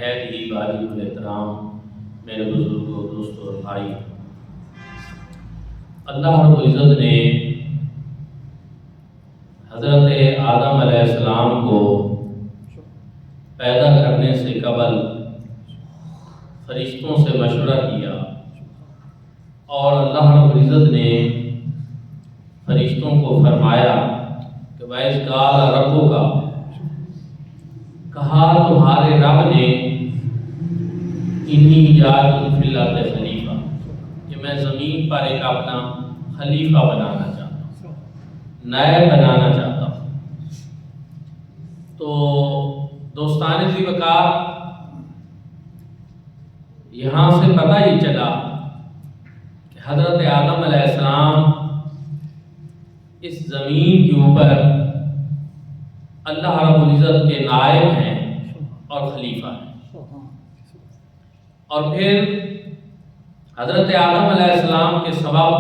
نہایت ہی واجب الاحترام میرے بزرگوں، دوستوں اور بھائی، اللہ رب العزت نے حضرت آدم علیہ السلام کو پیدا کرنے سے قبل فرشتوں سے مشورہ کیا، اور اللہ رب العزت نے فرشتوں کو فرمایا کہ وَإِذْ قَالَ رَبُّكَ، کہا تمہارے رب نے انی جاعل فی الارض خلیفہ، کہ میں زمین پر ایک اپنا خلیفہ بنانا چاہتا ہوں، نائب بنانا چاہتا ہوں۔ تو دوستان ذی وقار، یہاں سے پتہ ہی چلا کہ حضرت آدم علیہ السلام اس زمین کے اوپر اللہ رب العزت کے نائب ہیں اور خلیفہ ہیں۔ اور پھر حضرت آدم علیہ السلام کے سبب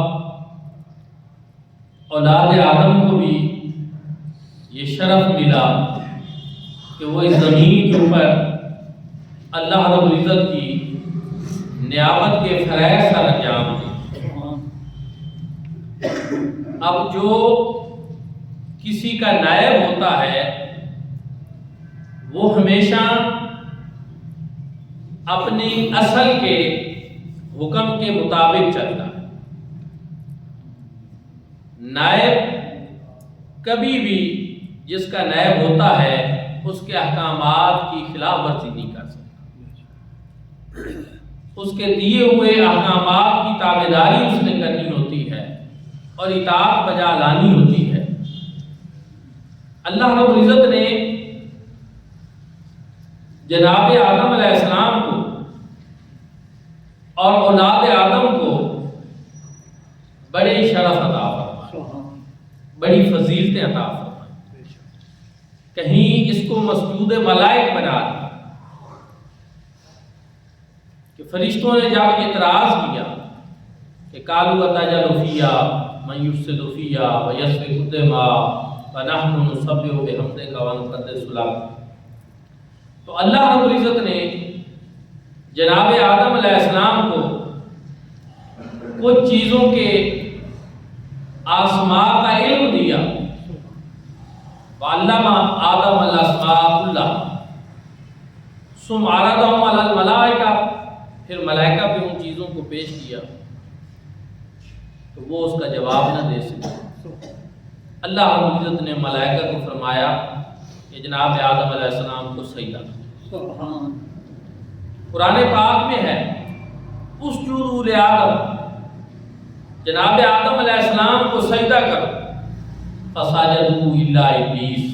اولاد آدم کو بھی یہ شرف ملا کہ وہ اس زمین کے اوپر اللہ رب العزت کی نیابت کے فرائض سر انجام دیں۔ اب جو کسی کا نائب ہوتا ہے وہ ہمیشہ اپنی اصل کے حکم کے مطابق چلتا ہے۔ نائب کبھی بھی جس کا نائب ہوتا ہے اس کے احکامات کی خلاف ورزی نہیں کر سکتا، اس کے دیے ہوئے احکامات کی تابعداری اس نے کرنی ہوتی ہے اور اطاعت بجا لانی ہوتی ہے۔ اللہ رب العزت نے جناب آدم علیہ السلام کو اور اولاد آدم کو بڑے شرف عطا فرمائے، بڑی فضیلتیں عطا فرمائے، کہیں اس کو مسجود ملائک بنا دیا کہ فرشتوں نے جب اعتراض کیا کہ قالوا اتجعل فیہا من یفسد فیہا ویسفک الدماء ونحن نسبح بحمدک ونقدس لک، تو اللہ رب العزت نے جناب آدم علیہ السلام کو کچھ چیزوں کے آسماء کا علم دیا، وعلم آدم الاسماء کلھا ثم عرضهم علی الملائکہ، پھر ملائکہ پہ ان چیزوں کو پیش کیا تو وہ اس کا جواب نہ دے سکے۔ اللہ رب العزت نے ملائکہ کو فرمایا کہ جناب آدم علیہ السلام کو سجدہ کرو۔ قرآن پاک میں ہے اسجدوا لآدم، جناب آدم علیہ السلام کو سجدہ کرو، فسجدوا الا ابلیس،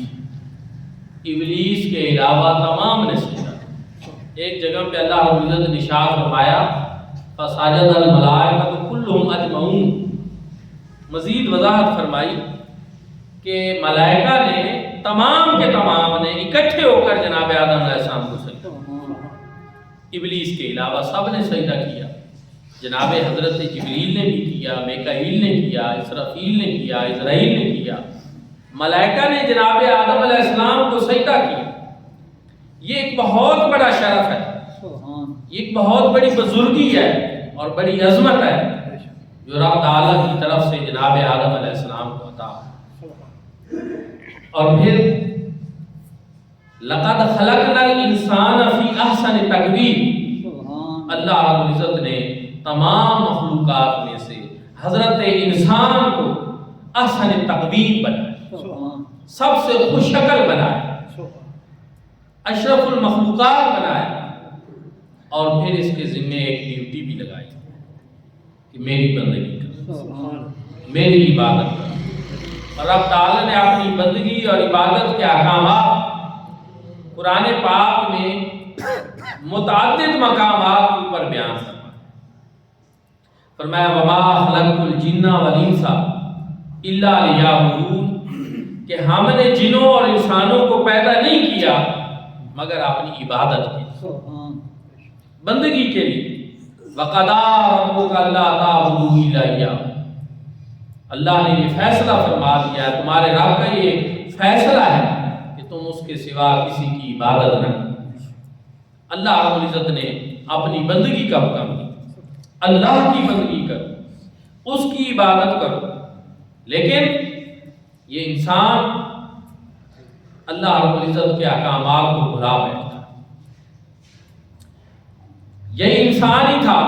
ابلیس کے علاوہ تمام نے سجدہ کیا۔ ایک جگہ پہ اللہ رب العزت نے ارشاد فرمایا فسجد الملائکۃ کلھم اجمعون، مزید وضاحت فرمائی کہ ملائکہ نے تمام کے تمام نے اکٹھے ہو کر جناب آدم علیہ السلام کو سجدہ کیا، ابلیس کے علاوہ سب نے سجدہ کیا۔ جناب حضرت جبریل نے بھی کیا، میکائیل نے کیا، اسرافیل نے کیا، اسرائیل نے کیا، ملائکہ نے جناب آدم علیہ السلام کو سجدہ کیا۔ یہ ایک بہت بڑا شرف ہے، یہ ایک بہت بڑی بزرگی ہے اور بڑی عظمت ہے جو رب تعالیٰ کی طرف سے جناب آدم علیہ السلام کو عطا ہے۔ اور پھر لقد خلقنا الانسان فی احسن تقویم، اللہ رب العزت نے تمام مخلوقات میں سے حضرت انسان کو احسن تقویم بنایا، سب سے خوش شکل بنایا، اشرف المخلوقات بنایا، اور پھر اس کے ذمے ایک ڈیوٹی بھی لگائی کہ میری بندگی کر، میری عبادت کر۔ اور رب تعالیٰ نے اپنی بندگی اور عبادت کے احکامات قرآن پاک میں متعدد مقامات کے اوپر بیان فرمایا وما خلقت الجن والانس الا لیعبدون، کہ ہم نے جنوں اور انسانوں کو پیدا نہیں کیا مگر اپنی عبادت کے، بندگی کے لیے۔ وَقَضَىٰ رَبُّكَ أَلَّا تَعْبُدُوا إِلَّا إِيَّاهُ، اللہ نے یہ فیصلہ فرما دیا ہے، تمہارے رب کا یہ فیصلہ ہے کہ تم اس کے سوا کسی کی عبادت نہ کرو۔ اللہ رب العزت نے اپنی بندگی کا حکم دیا، اللہ کی بندگی کرو، اس کی عبادت کرو، لیکن یہ انسان اللہ رب العزت کے احکامات کو بھلا بیٹھتا۔ یہی انسان ہی تھا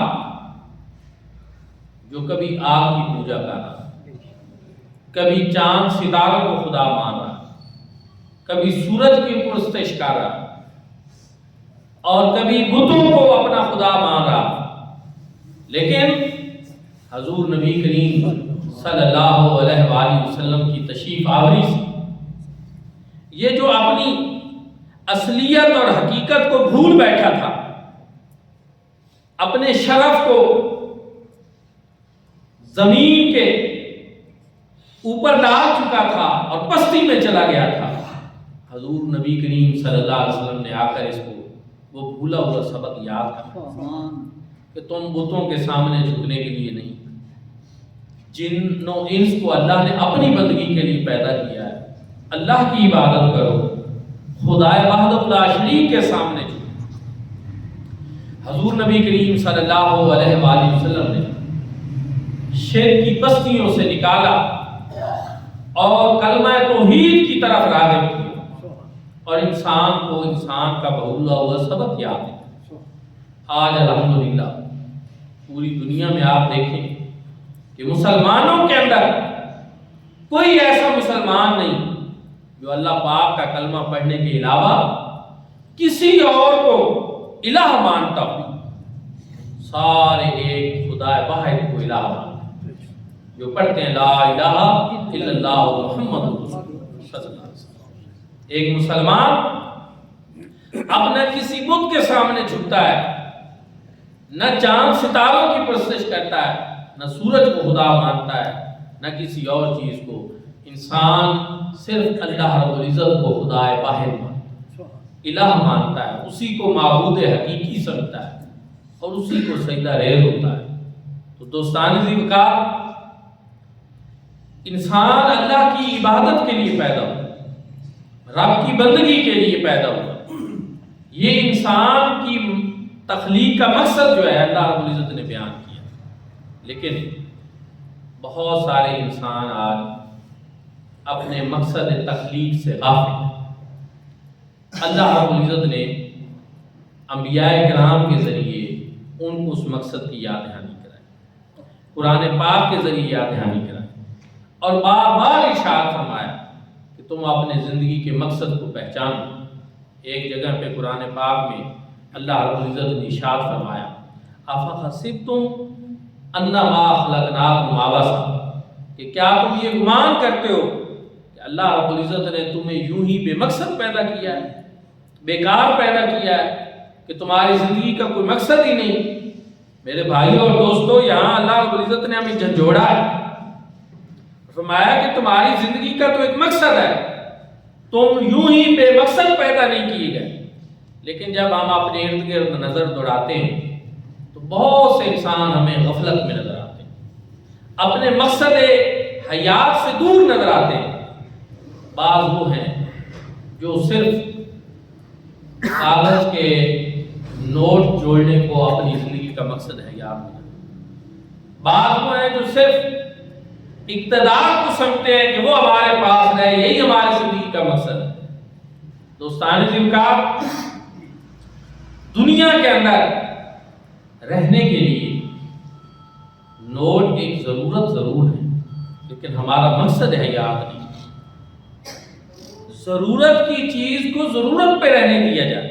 جو کبھی آگ کی پوجا کر رہا، کبھی چاند ستاروں کو خدا مان رہا، کبھی سورج کی پرستش کر رہا، اور کبھی بتوں کو اپنا خدا مان رہا۔ لیکن حضور نبی کریم صلی اللہ علیہ وآلہ وسلم کی تشریف آوری سے یہ جو اپنی اصلیت اور حقیقت کو بھول بیٹھا تھا، اپنے شرف کو زمین کے اوپر ڈال چکا تھا اور پستی میں چلا گیا تھا، حضور نبی کریم صلی اللہ علیہ وسلم نے آ کر اس کو وہ بھولا ہوا سبق یاد کرا کہ تم بتوں کے سامنے جھکنے کے لیے نہیں، جن و انس کو اللہ نے اپنی بندگی کے لیے پیدا کیا ہے، اللہ کی عبادت کرو، خدائے وحدہ لا شریک کے سامنے جھکو۔ حضور نبی کریم صلی اللہ علیہ وآلہ وسلم نے شرک کی بستیوں سے نکالا اور کلمہ توحید کی طرف راغب کیا، اور انسان کو انسان کا بھولا ہوا سبق یاد ہے۔ آج الحمدللہ پوری دنیا میں آپ دیکھیں کہ مسلمانوں کے اندر کوئی ایسا مسلمان نہیں جو اللہ پاک کا کلمہ پڑھنے کے علاوہ کسی اور کو الہ مانتا ہو۔ سارے ایک خدا واحد کو الہ مانتے ہیں، جو پڑھتے ہیں لا الہ الا اللہ محمد صلی اللہ علیہ وسلم۔ ایک مسلمان اپنا کسی بت کے سامنے جھکتا ہے، نہ چاند ستاروں کی پرستش کرتا ہے، نہ سورج کو خدا مانتا ہے، نہ کسی اور چیز کو۔ انسان صرف اللہ رب العزت کو خدا واحد مانتا ہے، الہ مانتا ہے، اسی کو معبود حقیقی سمجھتا ہے اور اسی کو سجدہ ریز ہوتا ہے۔ تو دوستان ذی وقار، انسان اللہ کی عبادت کے لیے پیدا ہوا، رب کی بندگی کے لیے پیدا ہوا۔ یہ انسان کی تخلیق کا مقصد جو ہے اللہ رب العزت نے بیان کیا، لیکن بہت سارے انسان آج اپنے مقصد تخلیق سے غافل ہیں۔ اللہ رب العزت نے انبیاء کرام کے ذریعے ان کو اس مقصد کی یاد دہانی کرائی، قرآن پاک کے ذریعے یاد دہانی کرائی، اور بار بار ارشاد فرمایا کہ تم اپنے زندگی کے مقصد کو پہچانو۔ ایک جگہ پہ قرآن پاک میں اللہ رب العزت نے ارشاد فرمایا افحسبتم انما خلقناکم عبثا، کہ کیا تم یہ گمان کرتے ہو کہ اللہ رب العزت نے تمہیں یوں ہی بے مقصد پیدا کیا ہے، بیکار پیدا کیا ہے، کہ تمہاری زندگی کا کوئی مقصد ہی نہیں؟ میرے بھائیوں اور دوستو، یہاں اللہ رب العزت نے ہمیں جھنجھوڑا ہے، فرمایا کہ تمہاری زندگی کا تو ایک مقصد ہے، تم یوں ہی بے مقصد پیدا نہیں کیے گئے۔ لیکن جب ہم اپنے ارد گرد نظر دوڑاتے ہیں تو بہت سے انسان ہمیں غفلت میں نظر آتے ہیں، اپنے مقصد حیات سے دور نظر آتے ہیں۔ بعض وہ ہیں جو صرف کاغذ کے نوٹ جوڑنے کو اپنی زندگی کا مقصد حیات بناتے، بعض وہ ہیں جو صرف اقتدار کو سمجھتے ہیں کہ وہ ہمارے پاس رہے، یہی ہماری زندگی کا مقصد ہے۔ دوستان ذی وقار، دنیا کے اندر رہنے کے لیے نوٹ ایک ضرورت ضرور ہے، لیکن ہمارا مقصد حیات نہیں۔ ضرورت کی چیز کو ضرورت پہ رہنے دیا جائے،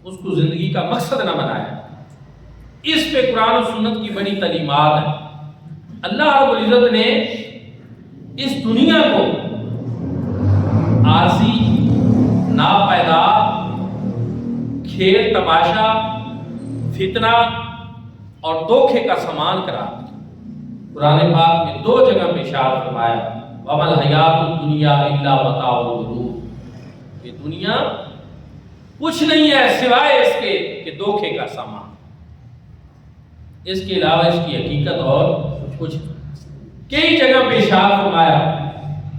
اس کو زندگی کا مقصد نہ بنایا۔ اس پہ قرآن و سنت کی بڑی تعلیمات ہیں۔ اللہ رب العزت نے اس دنیا کو عارضی، ناپائیدار، کھیل تماشا، فتنہ اور دھوکے کا سامان قرار دیا۔ قرآن پاک میں دو جگہ پہ ارشاد فرمایا وَمَا الْحَيَاةُ الدُّنْيَا إِلَّا مَتَاعُ الْغُرُورِ، یہ دنیا کچھ نہیں ہے سوائے اس کے کہ دھوکے کا سامان، اس کے علاوہ اس کی حقیقت اور کچھ نہیں۔ کئی جگہ پہ ارشاد فرمایا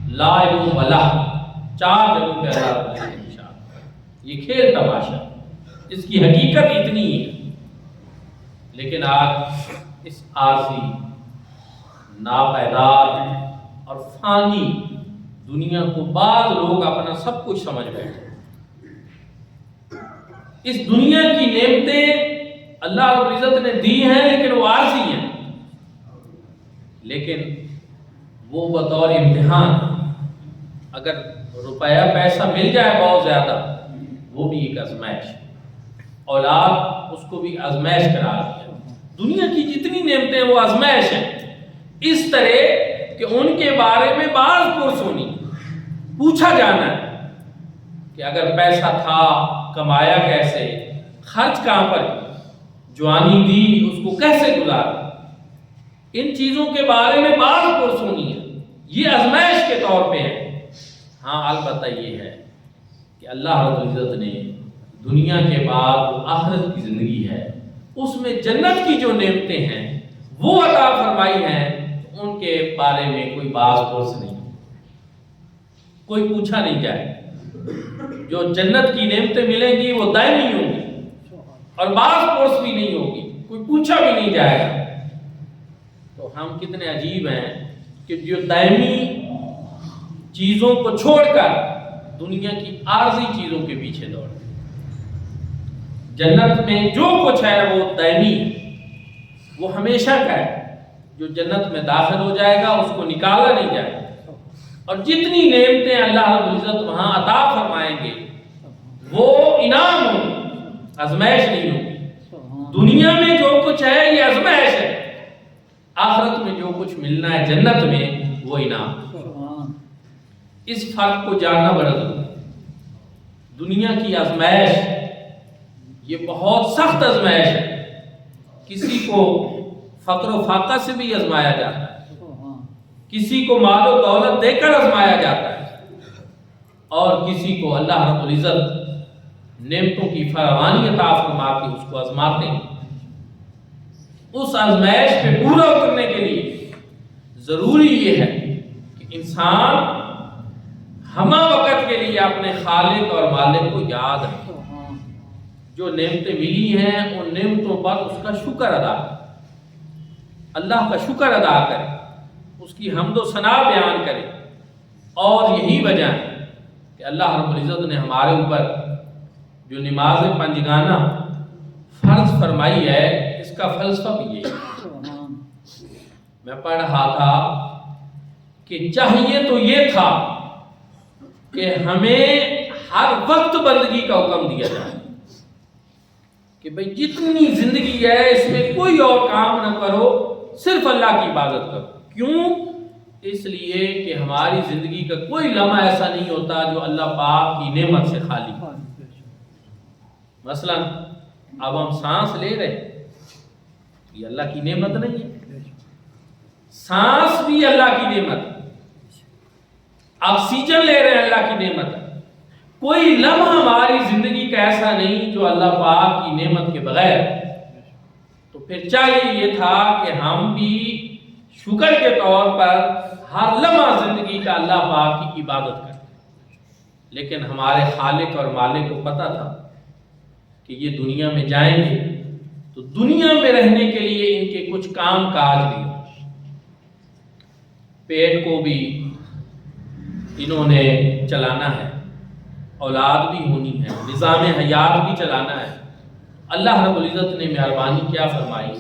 لَعِبٌ وَلَهْوٌ، چار جگہوں پہ اللہ رب العزت نے ارشاد، یہ کھیل تماشا، اس کی حقیقت اتنی ہے، لیکن آج اس عارضی، ناپائیدار اور فانی دنیا کو بعض لوگ اپنا سب کچھ سمجھ بیٹھے۔ اس دنیا کی نعمتیں اللہ رب العزت نے دی ہیں، لیکن وہ عارضی ہیں، لیکن وہ بطور امتحان، اگر روپیہ پیسہ مل جائے بہت زیادہ، وہ بھی ایک آزمائش، اولاد اس کو بھی آزمائش قرار دیا۔ دنیا کی جتنی نعمتیں وہ آزمائش ہیں، اس طرح کہ ان کے بارے میں بعض پرسونی پوچھا جانا ہے کہ اگر پیسہ تھا کمایا کیسے، خرچ کہاں پر کیا، جوانی دی اس کو کیسے گزارا، ان چیزوں کے بارے میں بعض پرسونی ہے، یہ آزمائش کے طور پہ ہے۔ ہاں البتہ یہ ہے کہ اللہ رب العزت نے دنیا کے بعد جو آخرت کی زندگی ہے اس میں جنت کی جو نعمتیں ہیں وہ عطا فرمائی ہیں، ان کے بارے میں کوئی باز پرس نہیں، کوئی پوچھا نہیں جائے۔ جو جنت کی نعمتیں ملیں گی وہ دائمی ہوں گی اور باز پرس بھی نہیں ہوگی، کوئی پوچھا بھی نہیں جائے گا۔ تو ہم کتنے عجیب ہیں کہ جو دائمی چیزوں کو چھوڑ کر دنیا کی عارضی چیزوں کے پیچھے دوڑ۔ جنت میں جو کچھ ہے وہ دائمی ہے، وہ ہمیشہ کا ہے۔ جو جنت میں داخل ہو جائے گا اس کو نکالا نہیں جائے گا، اور جتنی نعمتیں اللہ رب العزت وہاں عطا فرمائیں گے وہ انعام ہوں، آزمائش نہیں ہوگی۔ دنیا میں جو کچھ ہے یہ آزمائش ہے، آخرت میں جو کچھ ملنا ہے جنت میں وہ انعام۔ اس فرق کو جاننا بڑا ضروری ہے۔ دنیا کی آزمائش یہ بہت سخت آزمائش ہے، کسی کو فقر و فاقہ سے بھی آزمایا جاتا ہے، کسی کو مال و دولت دے کر آزمایا جاتا ہے، اور کسی کو اللہ رب العزت نعمتوں کی فراوانی عطا فرما کے اس کو آزماتے ہیں۔ اس آزمائش پہ پورا اترنے کے لیے ضروری یہ ہے کہ انسان ہمہ وقت کے لیے اپنے خالق اور مالک کو یاد رکھے، جو نعمتیں ملی ہیں ان نعمتوں پر اس کا شکر ادا کرے، اللہ کا شکر ادا کرے، اس کی حمد و ثنا بیان کرے۔ اور یہی وجہ ہے کہ اللہ رب العزت نے ہمارے اوپر جو نماز پنجگانہ فرض فرمائی ہے اس کا فلسفہ بھی یہی ہے۔ میں پڑھ رہا تھا کہ چاہیے تو یہ تھا کہ ہمیں ہر وقت بندگی کا حکم دیا جائے، کہ بھئی جتنی زندگی ہے اس میں کوئی اور کام نہ کرو، صرف اللہ کی عبادت کرو۔ کیوں؟ اس لیے کہ ہماری زندگی کا کوئی لمحہ ایسا نہیں ہوتا جو اللہ پاک کی نعمت سے خالی ہو۔ مثلا اب ہم سانس لے رہے، یہ اللہ کی نعمت نہیں ہے؟ سانس بھی اللہ کی نعمت، آکسیجن لے رہے ہیں اللہ کی نعمت ہے۔ کوئی لمحہ ہماری زندگی کا ایسا نہیں جو اللہ پاک کی نعمت کے بغیر۔ تو پھر چاہیے یہ تھا کہ ہم بھی شکر کے طور پر ہر لمحہ زندگی کا اللہ پاک کی عبادت کریں، لیکن ہمارے خالق اور مالک کو پتہ تھا کہ یہ دنیا میں جائیں گے تو دنیا میں رہنے کے لیے ان کے کچھ کام کاج بھی ہوں، پیٹ کو بھی انہوں نے چلانا ہے، اولاد بھی ہونی ہے، نظام حیات بھی چلانا ہے۔ اللہ رب العزت نے مہربانی کیا فرمائی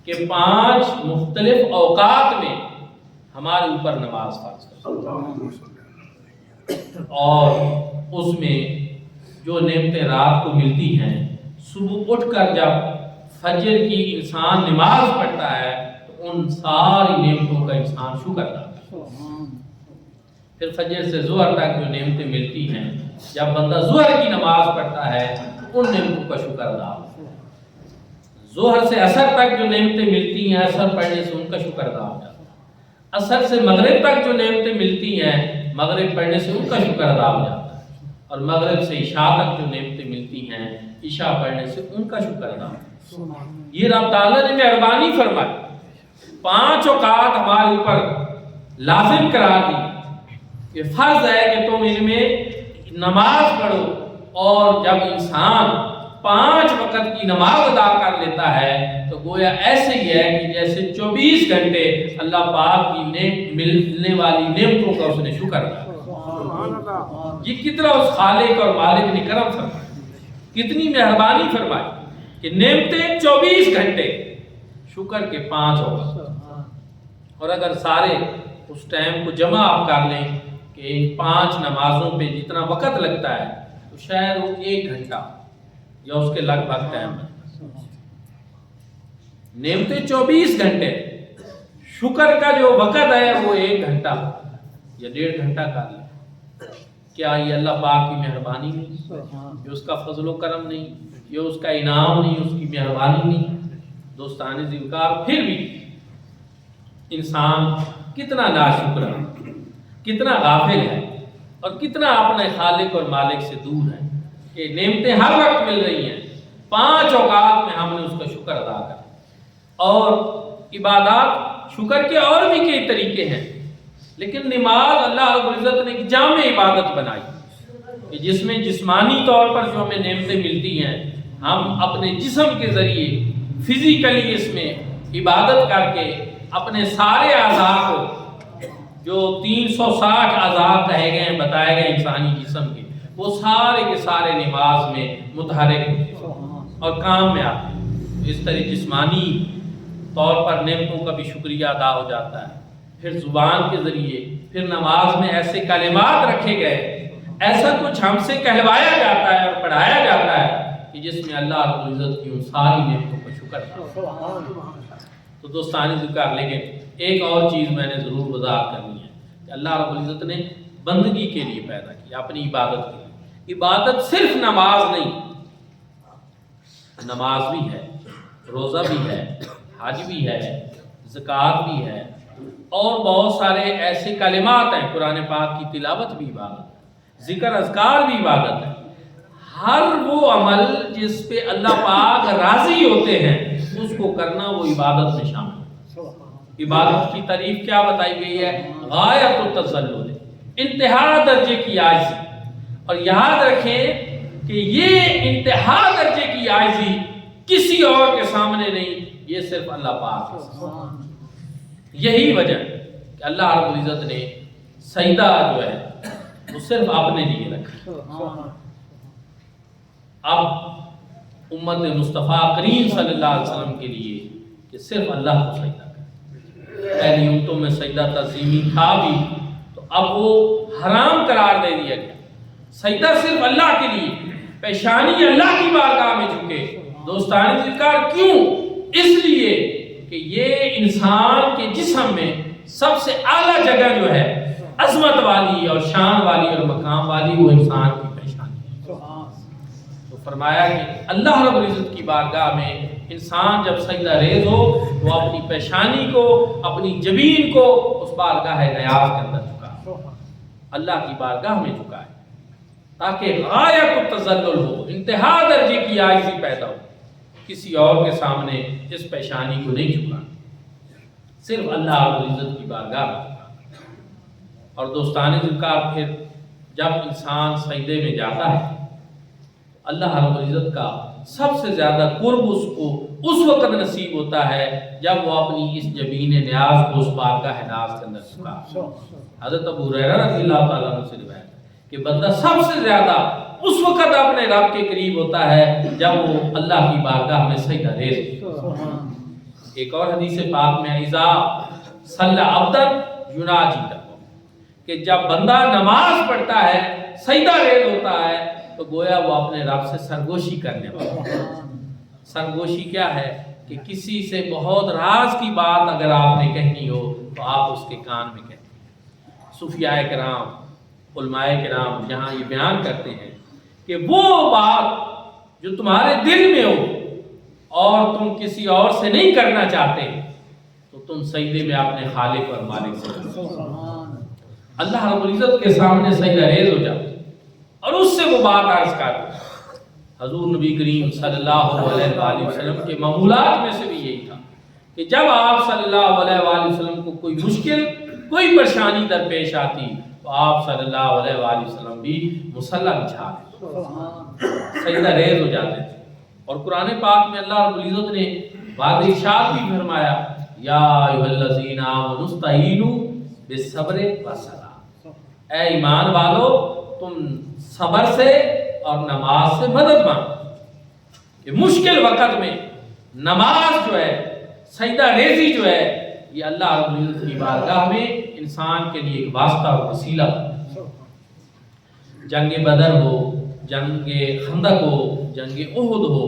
کہ 5 مختلف اوقات میں ہمارے اوپر نماز فرض کر، اور اس میں جو نعمتیں رات کو ملتی ہیں، صبح اٹھ کر جب فجر کی انسان نماز پڑھتا ہے تو ان ساری نعمتوں کا انسان شکر ادا کرتا ہے۔ پھر فجر سے ظہر تک جو نعمتیں ملتی ہیں، جب بندہ ظہر کی نماز پڑھتا ہے ان نعمتوں کا شکر ادا کرتا ہے۔ ظہر سے عصر تک جو نعمتیں ملتی ہیں، عصر پڑھنے سے ان کا شکر ادا ہو جاتا ہے۔ عصر سے مغرب تک جو نعمتیں ملتی ہیں، مغرب پڑھنے سے ان کا شکر ادا ہو جاتا ہے، اور مغرب سے عشاء تک جو نعمتیں ملتی ہیں، عشاء پڑھنے سے ان کا شکر ادا ہو جاتا ہے۔ یہ رب تعالیٰ نے مہربانی فرمائی، 5 اوقات ہمارے اوپر لازم قرار دی کہ فرض ہے کہ تم ان میں نماز پڑھو، اور جب انسان 5 وقت کی نماز ادا کر لیتا ہے تو گویا ایسے ہی ہے کہ جیسے 24 گھنٹے اللہ پاک کی ملنے والی نعمتوں کا اس نے شکر ادا. یہ کتنا اس خالق اور مالک نے کرم فرمایا, کتنی مہربانی فرمائی کہ نعمتیں 24 گھنٹے, شکر کے 5 وقت. اور اگر سارے اس ٹائم کو جمع آپ کر لیں کہ ان 5 نمازوں پہ جتنا وقت لگتا ہے تو شاید وہ 1 گھنٹہ یا اس کے لگ بھگ ٹائم ہے. نعمتیں 24 گھنٹے, شکر کا جو وقت ہے وہ 1 گھنٹہ یا 1.5 گھنٹہ کر لیں. کیا یہ اللہ پاک کی مہربانی نہیں, یہ اس کا فضل و کرم نہیں, یہ اس کا انعام نہیں, اس کی مہربانی نہیں؟ دوستان ذوالفقار, پھر بھی انسان کتنا ناشکر ہے, کتنا غافل ہے اور کتنا اپنے خالق اور مالک سے دور ہے کہ نعمتیں ہر وقت مل رہی ہیں, 5 اوقات میں ہم نے اس کا شکر ادا کر. اور عبادات شکر کے اور بھی کئی طریقے ہیں, لیکن نماز اللہ رب العزت نے ایک جامع عبادت بنائی کہ جس میں جسمانی طور پر جو ہمیں نعمتیں ملتی ہیں ہم اپنے جسم کے ذریعے فزیکلی اس میں عبادت کر کے اپنے سارے اعضاء کو جو 360 اعضاء کہے گئے ہیں, بتائے گئے انسانی جسم کے, وہ سارے کے سارے نماز میں متحرک اور کام میں آتے ہیں. اس طرح جسمانی طور پر نعمتوں کا بھی شکریہ ادا ہو جاتا ہے. پھر زبان کے ذریعے پھر نماز میں ایسے کلمات رکھے گئے, ایسا کچھ ہم سے کہلوایا جاتا ہے اور پڑھایا جاتا ہے کہ جس میں اللہ رب العزت کی ان ساری نعمتوں کا شکر. تو دوستان ذکر لے کے ایک اور چیز میں نے ضرور وضاحت کرنی ہے کہ اللہ رب العزت نے بندگی کے لیے پیدا کیا, اپنی عبادت کے لیے. عبادت صرف نماز نہیں, نماز بھی ہے, روزہ بھی ہے, حج بھی ہے, زکوٰۃ بھی ہے, اور بہت سارے ایسے کلمات ہیں. قرآن پاک کی تلاوت بھی عبادت ہے, ذکر اذکار بھی عبادت ہے. ہر وہ عمل جس پہ اللہ پاک راضی ہوتے ہیں اس کو کرنا وہ عبادت میں شامل ہے. عبادت کی تعریف کیا بتائی گئی ہے؟ غایت التذلل, انتہا درجے کی عاجزی. اور یاد رکھیں کہ یہ انتہا درجے کی عاجزی کسی اور کے سامنے نہیں, یہ صرف اللہ پاک ہے. یہی وجہ کہ اللہ رب العزت نے سجدہ جو ہے وہ صرف اپنے لیے رکھا. اب امت مصطفیٰ کریم صلی اللہ علیہ وسلم کے لیے کہ صرف اللہ کو سجدہ کرے. پہلی امتوں میں سجدہ تعظیمی تھا بھی, تو اب وہ حرام قرار دے دیا گیا. سجدہ صرف اللہ کے لیے, پیشانی اللہ کی بارگاہ میں جھکے. دوستان ذکر کیوں؟ اس لیے کہ یہ انسان کے جسم میں سب سے اعلیٰ جگہ جو ہے عظمت والی اور شان والی اور مقام والی وہ انسان کی پیشانی ہے. تو فرمایا کہ اللہ رب العزت کی بارگاہ میں انسان جب سجدہ ریز ہو وہ اپنی پیشانی کو, اپنی جبین کو اس بارگاہ نیاز کے اندر جھکائے, اللہ کی بارگاہ میں جھکائے, تاکہ غایت التذلل ہو, انتہا درجے کی عاجزی پیدا ہو. کسی اور کے سامنے اس پیشانی کو نہیں جھکانا, صرف اللہ رب العزت کی بارگاہ میں جھکانا. اور دوستان ذکر پھر جب انسان سجدے میں جاتا ہے اللہ رب العزت کا سب سے زیادہ قرب اس کو اس وقت نصیب ہوتا ہے جب وہ اپنی اس جبین نیاز کو اس بارگاہ ناز کے اندر جھکا. حضرت ابو ہریرہ رضی اللہ تعالیٰ عنہ سے روایت ہے کہ بندہ سب سے زیادہ اس وقت اپنے رب کے قریب ہوتا ہے جب وہ اللہ کی بارگاہ میں سجدہ ریز ہوتا ہے. ایک اور حدیث پاک میں اذا صلی عبدا یناجی ربہ, کہ جب بندہ نماز پڑھتا ہے سجدہ ریز ہوتا ہے تو گویا وہ اپنے رب سے سرگوشی کرنے والا. سرگوشی کیا ہے کہ کسی سے بہت راز کی بات اگر آپ نے کہنی ہو تو آپ اس کے کان میں کہتے ہیں. صوفیاء کرام, علماء کرام جہاں یہ بیان کرتے ہیں کہ وہ بات جو تمہارے دل میں ہو اور تم کسی اور سے نہیں کرنا چاہتے تو تم سجدے میں اپنے خالق اور مالک سے اللہ رب العزت کے سامنے سجدہ ریز ہو جاؤ اور اس سے وہ بات عرض کر دو. حضور نبی کریم صلی اللہ علیہ وآلہ وسلم کے معمولات میں سے بھی یہی تھا کہ جب آپ صلی اللہ علیہ وآلہ وسلم کو کوئی مشکل, کوئی پریشانی درپیش آتی تو آپ صلی اللہ علیہ وآلہ وسلم بھی مصلی بچھا سجدہ ریز ہو جاتے تھے. اور قرآن پاک میں اللہ رب العزت نے بعد ارشاد بھی فرمایا یا ایھا الذین آمنوا استعینوا بالصبر والصلاۃ، اے ایمان والو تم صبر سے اور نماز سے مدد مانگو۔ کہ مشکل وقت میں نماز جو ہے، سجدہ ریزی جو ہے، یہ اللہ رب العزت کی بارگاہ میں انسان کے لیے ایک واسطہ اور وسیلہ ہے۔ جنگ بدر ہو، جنگ خندق ہو، جنگ احد ہو،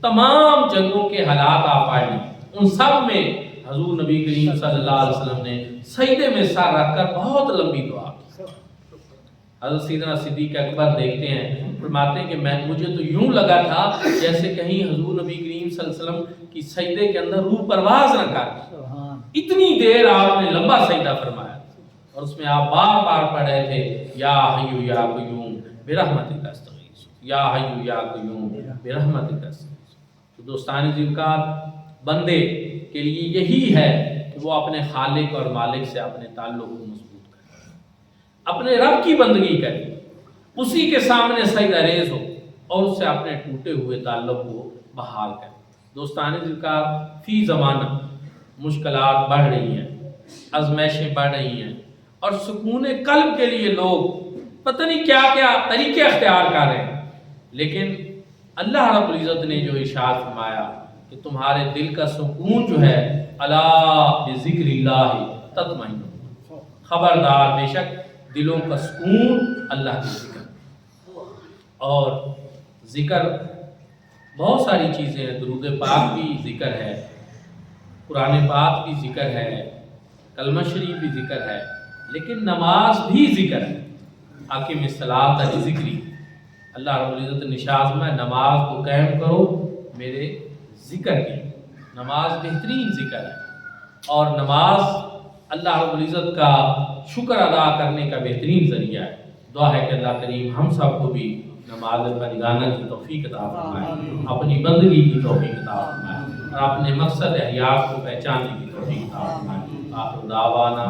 تمام جنگوں کے حالات آپ پڑھ لیں، ان سب میں حضور نبی کریم صلی اللہ علیہ وسلم نے سجدے میں سر رکھ کر بہت لمبی دعا کی۔ حضرت سیدنا صدیق اکبر دیکھتے ہیں، فرماتے ہیں کہ مجھے تو یوں لگا تھا جیسے کہیں حضور نبی کریم صلی اللہ علیہ وسلم کی سجدے کے اندر روح پرواز نہ کر، اتنی دیر آپ نے لمبا سجدہ فرمایا، اور اس میں آپ بار بار پڑھ رہے تھے یا حی یا قیوم برحمتک استغیث، یا حی یا قیوم برحمتک استغیث۔ تو دوستان ذکر بندے کے لیے یہی ہے کہ وہ اپنے خالق اور مالک سے اپنے تعلق کو مضبوط کرے، اپنے رب کی بندگی کرے، اسی کے سامنے سجدہ ریز ہو اور اس سے اپنے ٹوٹے ہوئے تعلق کو بحال کرے۔ دوستان ذکر فی زمانہ مشکلات بڑھ رہی ہیں، آزمائشیں بڑھ رہی ہیں، اور سکون قلب کے لیے لوگ پتہ نہیں کیا کیا طریقے اختیار کر رہے ہیں، لیکن اللہ رب العزت نے جو ارشاد فرمایا کہ تمہارے دل کا سکون جو ہے الا بذکر اللہ تطمئن، خبردار بے شک دلوں کا سکون اللہ کے ذکر۔ اور ذکر بہت ساری چیزیں ہیں، درود پاک بھی ذکر ہے، قرآن پاک بھی ذکر ہے، کلمہ شریف بھی ذکر ہے، لیکن نماز بھی ذکر ہے۔ اقم الصلاۃ لذکری، اللہ رب العزت نے ارشاد میں نماز کو قائم کرو میرے ذکر کی۔ نماز بہترین ذکر ہے، اور نماز اللہ رب العزت کا شکر ادا کرنے کا بہترین ذریعہ ہے۔ دعا ہے کہ اللہ کریم ہم سب کو بھی نماز پڑھنے کی توفیق عطا فرمائے، اپنی بندگی کی توفیق عطا فرمائے، اور اپنے مقصد حیات کو پہچاننے کی توفیق عطا فرمائے۔ آخر دعوانا